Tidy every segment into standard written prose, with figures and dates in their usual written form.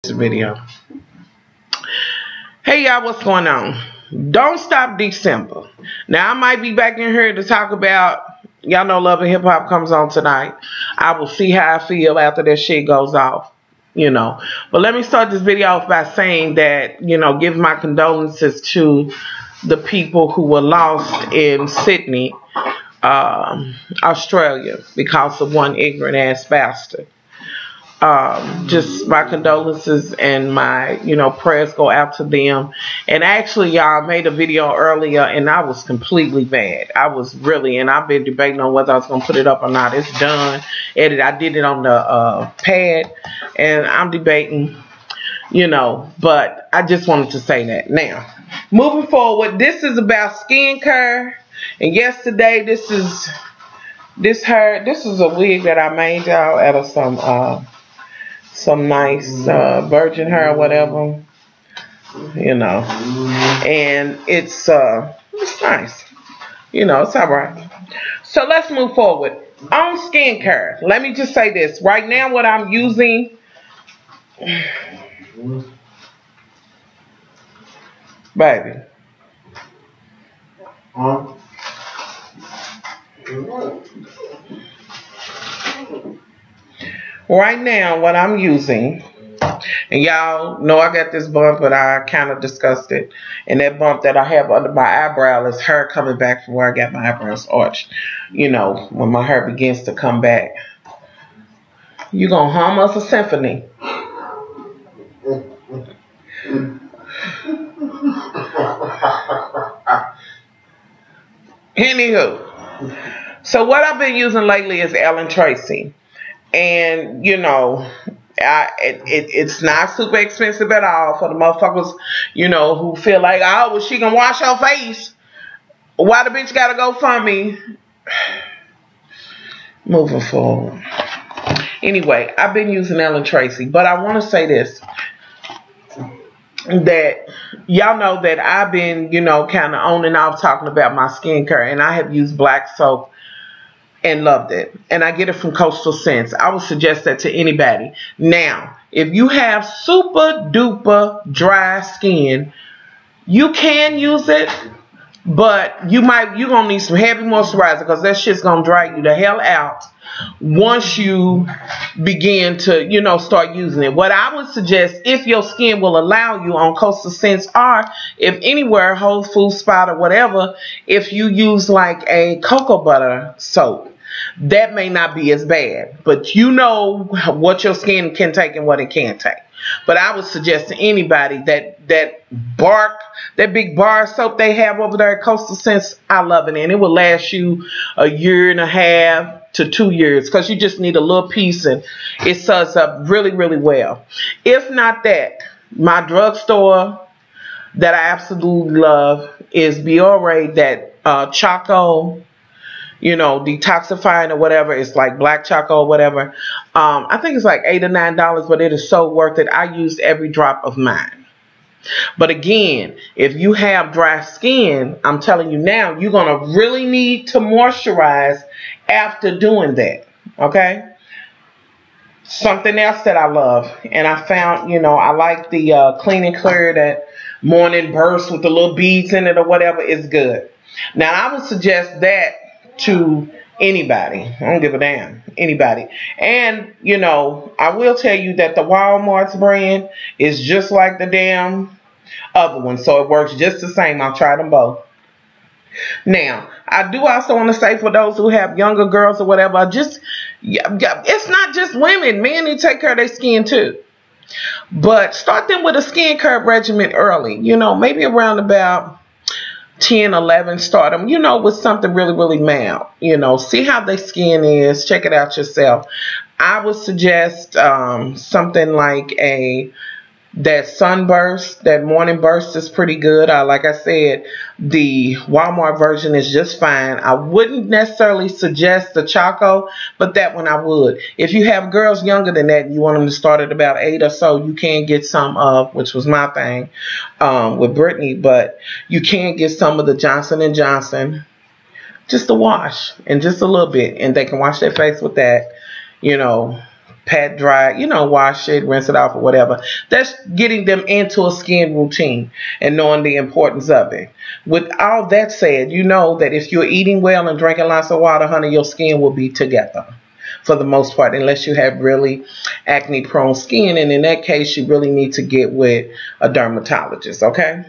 Video. Hey y'all, what's going on? Don't stop December. Now I might be back in here to talk about, y'all know Love and Hip Hop comes on tonight. I will see how I feel after that shit goes off, but let me start this video off by saying that, give my condolences to the people who were lost in Sydney, Australia, because of one ignorant ass bastard. Just my condolences and my, prayers go out to them. And actually, y'all, made a video earlier and I was completely mad. I was really, and I've been debating on whether I was going to put it up or not. It's done. Edit. I did it on the pad and I'm debating, but I just wanted to say that. Now, moving forward, this is about skincare. And yesterday, this is a wig that I made, y'all, out of some nice virgin hair or whatever, and it's nice, it's all right. So let's move forward on skincare. Let me just say this right now, what I'm using, baby. Right now, what I'm using, and y'all know I got this bump, but I kind of discussed it. And that bump that I have under my eyebrow is hair coming back from where I got my eyebrows arched. When my hair begins to come back. You gonna hum us a symphony. Anywho, so what I've been using lately is Ellen Tracy. And, it's not super expensive at all for the motherfuckers, who feel like, oh, well, she gonna wash her face. Why the bitch gotta go for me? Moving forward. Anyway, I've been using Ellen Tracy, but I want to say this. That y'all know that I've been, kind of on and off talking about my skincare. And I have used black soap and loved it. And I get it from Coastal Scents. I would suggest that to anybody. Now, if you have super duper dry skin, you can use it, but you're gonna need some heavy moisturizer because that shit's gonna dry you the hell out once you begin to, start using it. What I would suggest, if your skin will allow you, on Coastal Scents, or if anywhere, Whole Foods, Spot, or whatever, if you use like a cocoa butter soap, that may not be as bad, but you know what your skin can take and what it can't take. But I would suggest to anybody that big bar soap they have over there at Coastal Scents, I love it, and it will last you a year and a half to 2 years, because you just need a little piece and it suds up really, really well. If not that, my drugstore that I absolutely love is Biore, that Choco, detoxifying or whatever. It's like black choco or whatever. I think it's like $8 or $9, but it is so worth it. I used every drop of mine. But again, if you have dry skin, I'm telling you now, you're going to really need to moisturize after doing that. Okay? Something else that I love, and I found, I like the Clean and Clear, that morning burst with the little beads in it or whatever, is good. Now, I would suggest that to anybody. I don't give a damn. Anybody. And, I will tell you that the Walmart's brand is just like the damn other one. So it works just the same. I've tried them both. Now, I do also want to say, for those who have younger girls or whatever, it's not just women. Men need to take care of their skin too. But start them with a skincare regimen early. Maybe around about 10, 11, start them, with something really, really mild. See how their skin is. Check it out yourself. I would suggest something like that Sunburst, that Morning Burst is pretty good. Like I said, the Walmart version is just fine. I wouldn't necessarily suggest the Choco, but that one I would. If you have girls younger than that and you want them to start at about 8 or so, you can get some of, which was my thing with Brittany, but you can get some of the Johnson & Johnson, just a wash and just a little bit, and they can wash their face with that, pat dry, you know, wash it, rinse it off or whatever. That's getting them into a skin routine and knowing the importance of it. With all that said, you know that if you're eating well and drinking lots of water, honey, your skin will be together for the most part, unless you have really acne prone skin. And in that case, you really need to get with a dermatologist, okay?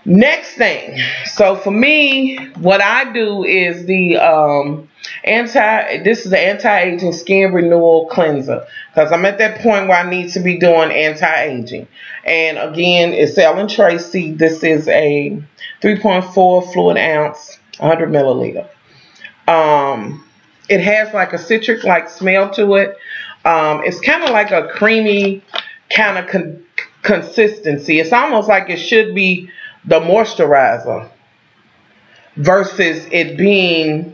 Next thing, so for me, what I do is the this is the anti-aging skin renewal cleanser, because I'm at that point where I need to be doing anti-aging. And again, it's Ellen Tracy. This is a 3.4 fluid ounce, 100 milliliter. It has like a citric like smell to it. It's kind of like a creamy kind of consistency. It's almost like it should be the moisturizer versus it being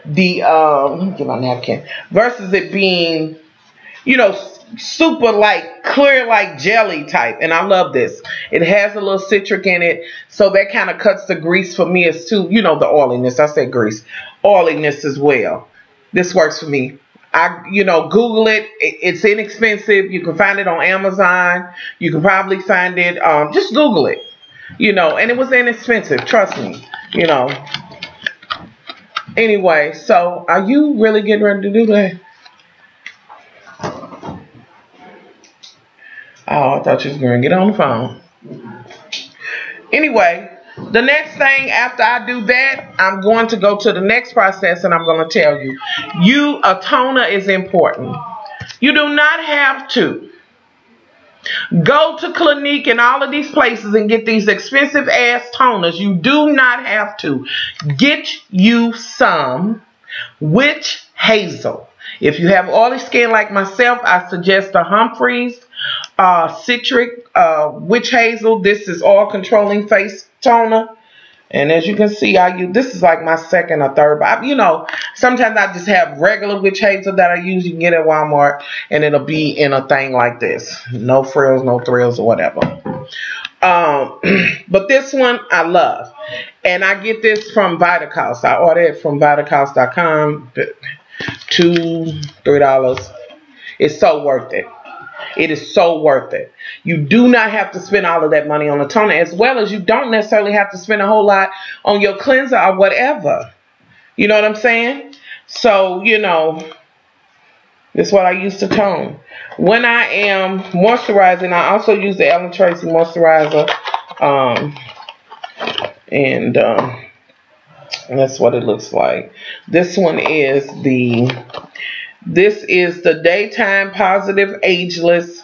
the let me get my napkin, versus it being, you know, super like clear like jelly type. And I love this. It has a little citric in it, so that kind of cuts the grease for me as too, you know, the oiliness. I said grease, oiliness as well. This works for me. You know, Google it. It's inexpensive. You can find it on Amazon. You can probably find it. Just Google it. You know, and it was inexpensive. Trust me. You know. Anyway, so are you really getting ready to do that? Oh, I thought you was going to get on the phone. Anyway, the next thing after I do that, I'm going to go to the next process, and I'm going to tell you, a toner is important. You do not have to go to Clinique and all of these places and get these expensive ass toners. You do not have to. Get you some witch hazel. If you have oily skin like myself, I suggest the Humphreys citric witch hazel. This is all controlling face toner. And as you can see, this is like my second or third. But you know, sometimes I just have regular witch hazel that I use. You can get at Walmart, and it'll be in a thing like this. No frills, no thrills, or whatever. But this one I love. And I get this from Vitacost. I order it from Vitacost.com. $2-3. It's so worth it. It is so worth it. You do not have to spend all of that money on a toner, as well as you don't necessarily have to spend a whole lot on your cleanser or whatever. You know what I'm saying? So, you know, this is what I use to tone. When I am moisturizing, I also use the Ellen Tracy moisturizer. And that's what it looks like. This one is the Daytime Positively Ageless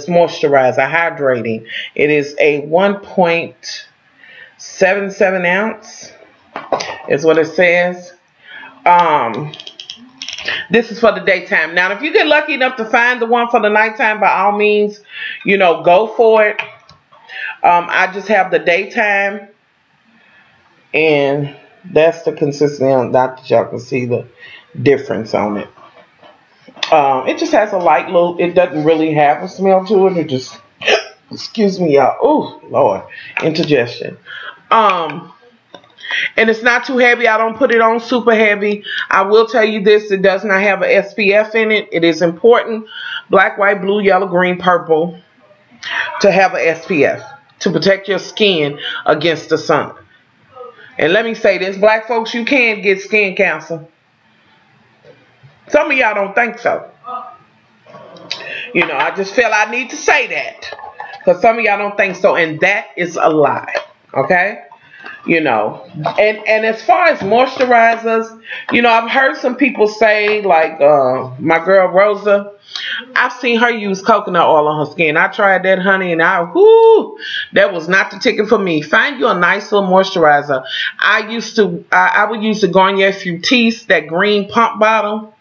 Moisturizer Hydrating. It is a 1.77 ounce is what it says. This is for the daytime. Now, if you get lucky enough to find the one for the nighttime, by all means, you know, go for it. I just have the daytime, and that's the consistency. Not that y'all can see the difference on it. It just has a light little, it doesn't really have a smell to it. It just, excuse me, y'all. Oh, Lord, indigestion. And it's not too heavy. I don't put it on super heavy. I will tell you this, it does not have an SPF in it. It is important, black, white, blue, yellow, green, purple, to have an SPF to protect your skin against the sun. And let me say this, black folks, you can get skin cancer. Some of y'all don't think so. You know, I just feel I need to say that, because some of y'all don't think so, and that is a lie. Okay? You know, and as far as moisturizers, you know, I've heard some people say, like my girl Rosa, I've seen her use coconut oil on her skin. I tried that, honey, and that was not the ticket for me. Find you a nice little moisturizer. I would use the Garnier Fructis, that green pump bottle.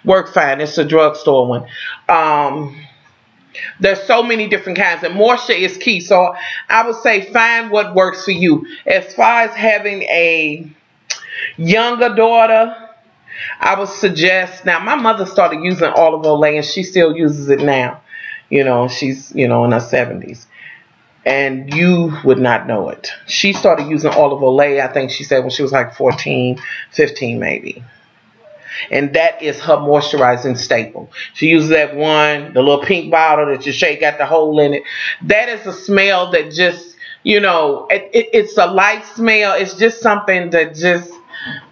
Work fine. It's a drugstore one. There's so many different kinds, and moisture is key. So I would say find what works for you. As far as having a younger daughter, I would suggest, now my mother started using olive oil, and she still uses it now. You know, she's, you know, in her 70s. And you would not know it. She started using olive oil, I think she said, when she was like 14, 15 maybe. And that is her moisturizing staple. She uses that one, the little pink bottle that you shake, got the hole in it. That is a smell that just, you know, it's a light smell. It's just something that just,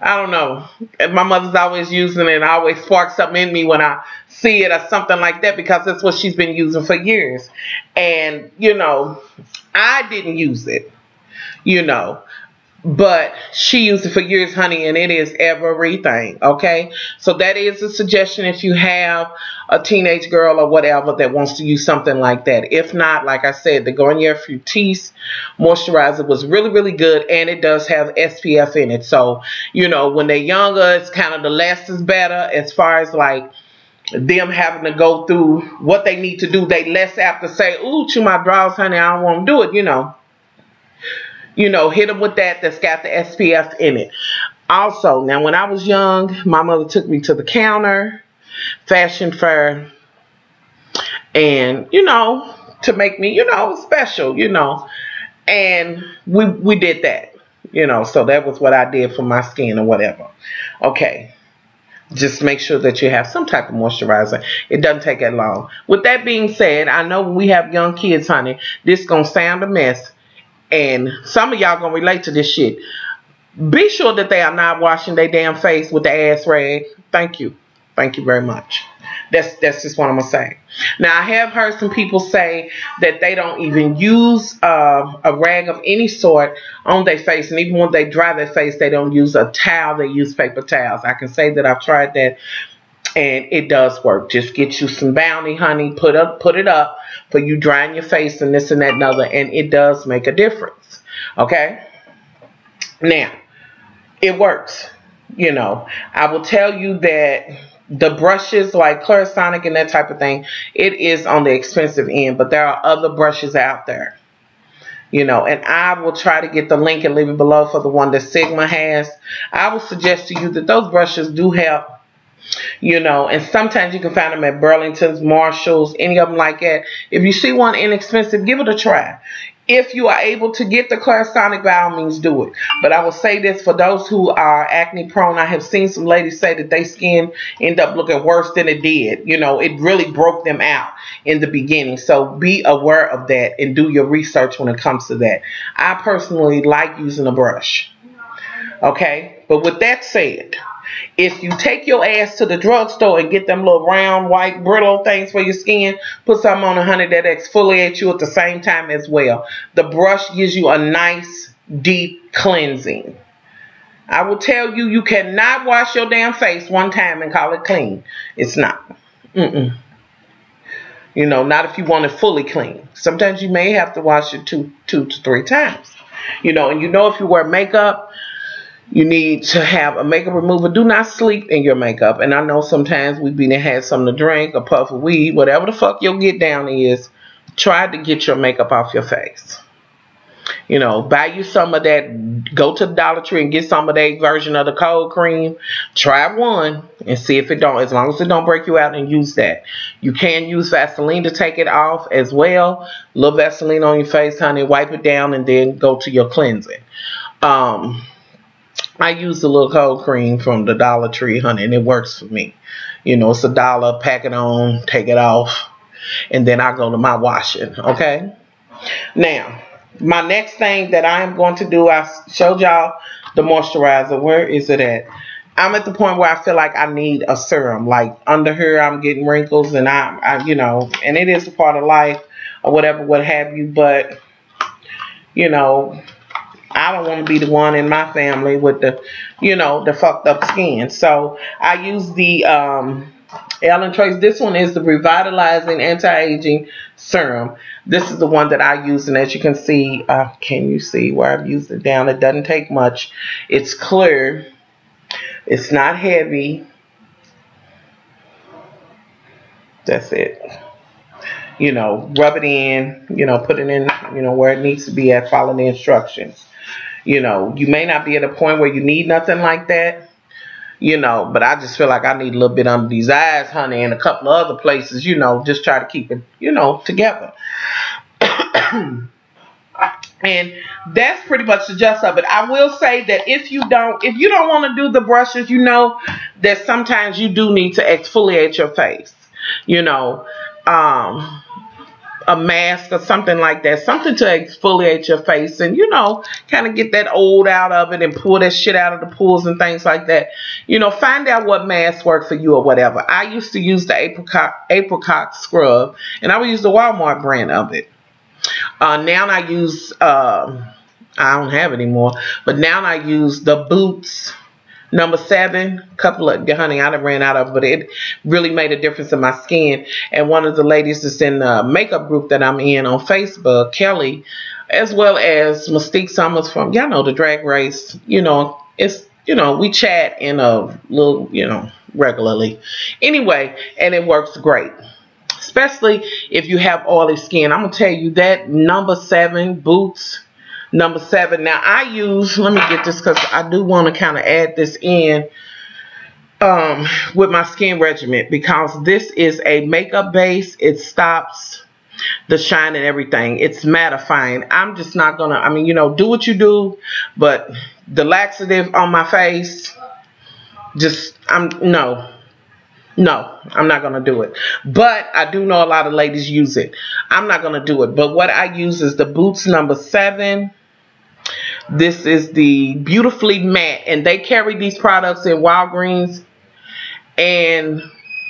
I don't know. My mother's always using it. It always sparks something in me when I see it or something like that, because that's what she's been using for years. And, you know, I didn't use it, you know, but she used it for years, honey, and it is everything, okay? So that is a suggestion if you have a teenage girl or whatever that wants to use something like that. If not, like I said, the Garnier Fructis moisturizer was really, really good, and it does have SPF in it. So, you know, when they're younger, it's kind of the less is better as far as like them having to go through what they need to do. They less apt to say, ooh, chew my drawers, honey, I don't want to do it, you know. You know, hit them with that that's got the SPF in it. Also, now when I was young, my mother took me to the counter, fashion fair, and, you know, to make me, you know, special, you know. And we did that, you know. So that was what I did for my skin or whatever. Okay. Just make sure that you have some type of moisturizer. It doesn't take that long. With that being said, I know when we have young kids, honey, this going to sound a mess. And some of y'all gonna relate to this shit. Be sure that they are not washing their damn face with the ass rag. Thank you. Thank you very much. That's just what I'm gonna say. Now, I have heard some people say that they don't even use a rag of any sort on their face, and even when they dry their face, they don't use a towel. They use paper towels. I can say that I've tried that, and it does work. Just get you some Bounty, honey. Put it up for you drying your face and this and that and other, and it does make a difference. Okay? Now, it works. You know, I will tell you that the brushes like Clarisonic and that type of thing, it is on the expensive end, but there are other brushes out there. You know, and I will try to get the link and leave it below for the one that Sigma has. I will suggest to you that those brushes do help. You know, and sometimes you can find them at Burlington's, Marshall's, any of them like that. If you see one inexpensive, give it a try. If you are able to get the Clarisonic, by all means, do it. But I will say this, for those who are acne prone, I have seen some ladies say that their skin end up looking worse than it did. You know, it really broke them out in the beginning. So be aware of that and do your research when it comes to that. I personally like using a brush. Okay? But with that said, if you take your ass to the drugstore and get them little round, white, brittle things for your skin, put something on it, honey, that exfoliates you at the same time as well. The brush gives you a nice, deep cleansing. I will tell you, you cannot wash your damn face one time and call it clean. It's not. You know, not if you want it fully clean. Sometimes you may have to wash it two to three times. You know, and you know if you wear makeup, you need to have a makeup remover. Do not sleep in your makeup. And I know sometimes we've been and had something to drink, a puff of weed, whatever the fuck your get down is. Try to get your makeup off your face. You know, buy you some of that. Go to the Dollar Tree and get some of that version of the cold cream. Try one and see if it don't. As long as it don't break you out, and use that. You can use Vaseline to take it off as well. A little Vaseline on your face, honey. Wipe it down and then go to your cleansing. I use the little cold cream from the Dollar Tree, honey, and it works for me. You know, it's $1. Pack it on, take it off, and then I go to my washing, okay? Now, my next thing that I am going to do, I showed y'all the moisturizer. Where is it at? I'm at the point where I feel like I need a serum. Like, under here, I'm getting wrinkles, and I you know, and it is a part of life or whatever, what have you, but, you know, I don't want to be the one in my family with the, you know, the fucked up skin. So I use the Ellen Trace. This one is the Revitalizing Anti-Aging Serum. This is the one that I use, and as you can see, can you see where I've used it down? It doesn't take much. It's clear. It's not heavy. That's it. You know, rub it in, you know, put it in, you know, where it needs to be at, follow the instructions. You know, you may not be at a point where you need nothing like that, you know, but I just feel like I need a little bit under these eyes, honey, and a couple of other places, you know, just try to keep it, you know, together. And that's pretty much the gist of it. I will say that if you don't want to do the brushes, you know that sometimes you do need to exfoliate your face. You know, a mask or something like that, something to exfoliate your face and, you know, kind of get that old out of it and pull that shit out of the pores and things like that. You know, find out what mask work for you or whatever. I used to use the apricot scrub, and I would use the Walmart brand of it. Now I use, I don't have it anymore, but now I use the Boots number 7. Couple of, honey, I done ran out of it, but it really made a difference in my skin. And one of the ladies that's in the makeup group that I'm in on Facebook, Kelly, as well as Mystique Summers from, y'all know, the Drag Race, you know, it's, you know, we chat in a little, you know, regularly. Anyway, and it works great. Especially if you have oily skin. I'm going to tell you that number 7, Boots, number 7. Now, I use, let me get this because I do want to kind of add this in with my skin regimen, because this is a makeup base. It stops the shine and everything. It's mattifying. I'm just not going to, I mean, you know, do what you do, but the laxative on my face, just, no, I'm not going to do it. But I do know a lot of ladies use it. I'm not going to do it. But what I use is the Boots number 7. This is the Beautifully Matte. And they carry these products in Walgreens and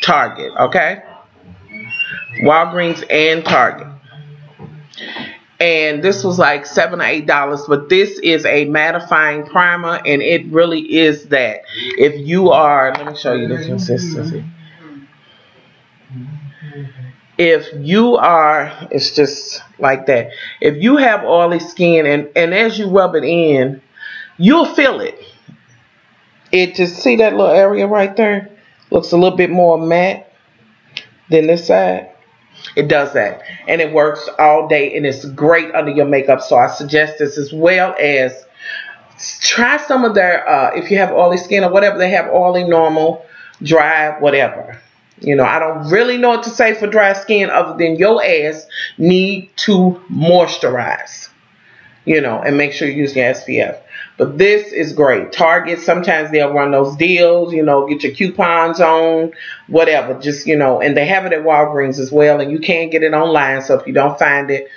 Target. Okay? Walgreens and Target. And this was like $7 or $8. But this is a mattifying primer. And it really is that. If you are, let me show you the consistency. If you are, it's just like that. If you have oily skin and as you rub it in, you'll feel it. It just, see that little area right there? Looks a little bit more matte than this side. It does that. And it works all day and it's great under your makeup. So I suggest this, as well as try some of their, if you have oily skin or whatever, they have oily, normal, dry, whatever. You know, I don't really know what to say for dry skin other than your ass need to moisturize, you know, and make sure you use your SPF. But this is great. Target, sometimes they'll run those deals, you know, get your coupons on, whatever, just, you know, and they have it at Walgreens as well, and you can get it online. So if you don't find it,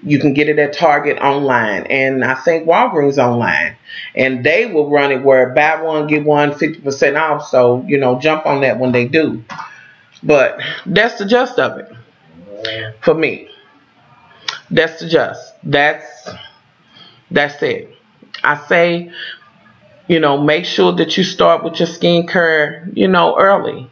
you can get it at Target online, and I think Walgreens online, and they will run it where buy one, get one 50% off. So, you know, jump on that when they do. But that's the gist of it for me. That's the gist. That's it. I say, you know, make sure that you start with your skincare, you know, early.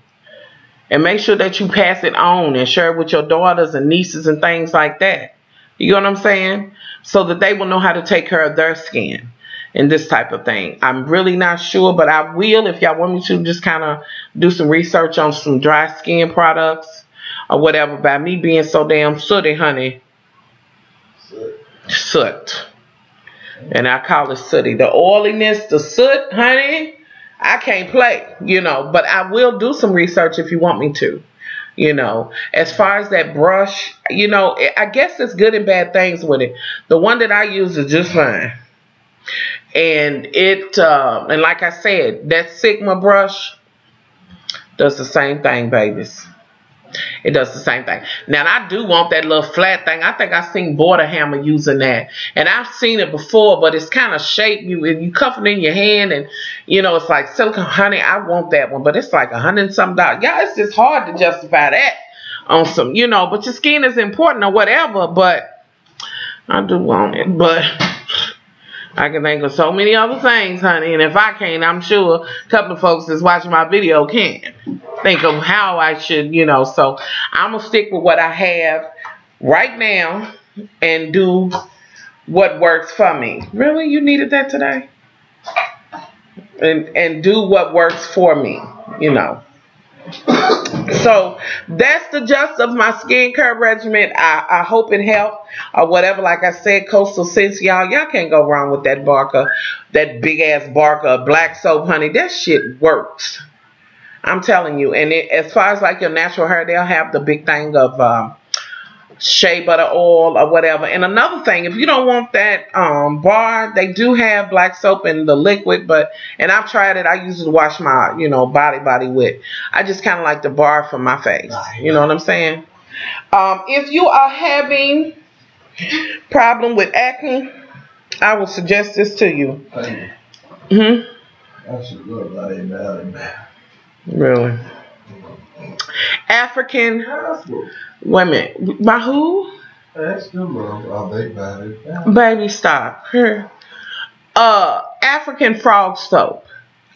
And make sure that you pass it on and share it with your daughters and nieces and things like that. You know what I'm saying? So that they will know how to take care of their skin and this type of thing. I'm really not sure, but I will, if y'all want me to, just kind of do some research on some dry skin products or whatever. By me being so damn sooty, honey. Soot. And I call it sooty. The oiliness, the soot, honey, I can't play, you know. But I will do some research if you want me to. You know, as far as that brush, you know, I guess there's good and bad things with it. The one that I use is just fine. And it, and like I said, that Sigma brush does the same thing, babies. It does the same thing. Now, I do want that little flat thing. I think I've seen Border Hammer using that. And I've seen it before, but it's kind of shaped. You cuff it in your hand and, you know, it's like silicone. Honey, I want that one, but it's like $100 and something. Yeah, it's just hard to justify that on some, you know, but your skin is important or whatever, but I do want it. But I can think of so many other things, honey, and if I can't, I'm sure a couple of folks that's watching my video can think of how I should, you know. So I'm going to stick with what I have right now and do what works for me. Really? You needed that today? And do what works for me, you know. So that's the gist of my skincare regimen. I hope it helped or whatever. Like I said, Coastal Scents, y'all can't go wrong with that Barker, that big ass Barker black soap, honey. That shit works. I'm telling you. And as far as like your natural hair, they'll have the big thing of shea butter oil or whatever. And another thing, if you don't want that bar, they do have black soap in the liquid, and I've tried it. I usually wash my, body with. I just kind of like the bar for my face. You know what I'm saying? If you are having problem with acne, I will suggest this to you. That's a good lady. Really? African. Wait a minute. By who? That's the mom. They bad it. Baby, stop. African frog soap.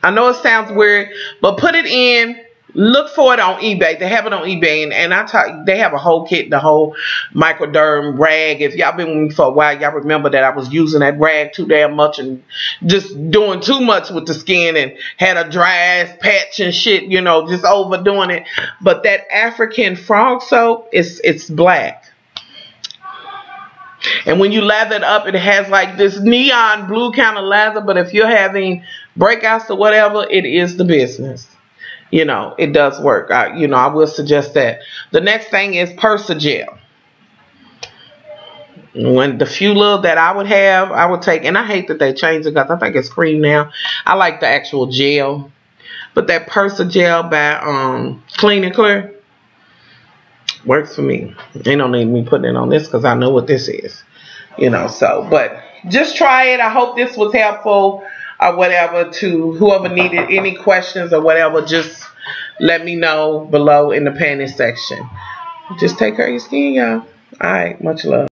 I know it sounds weird, but put it in. Look for it on eBay. They have it on eBay, and they have a whole kit, the whole microderm rag. If y'all been with me for a while, y'all remember that I was using that rag too damn much and just doing too much with the skin and had a dry ass patch and shit, just overdoing it. But that African frog soap, it's black. And when you lather it up, it has like this neon blue kind of lather. But if you're having breakouts or whatever, it is the business. It does work. I will suggest that. The next thing is Persagel. When the few little that I would have, I would take, and I hate that they changed it because I think it's cream now. I like the actual gel. But that Persagel by Clean and Clear works for me. They don't need me putting it on this because I know what this is. But just try it. I hope this was helpful. Or whatever, to whoever needed any questions or whatever, just let me know below in the panty section. Just take care of your skin, y'all. All right, much love.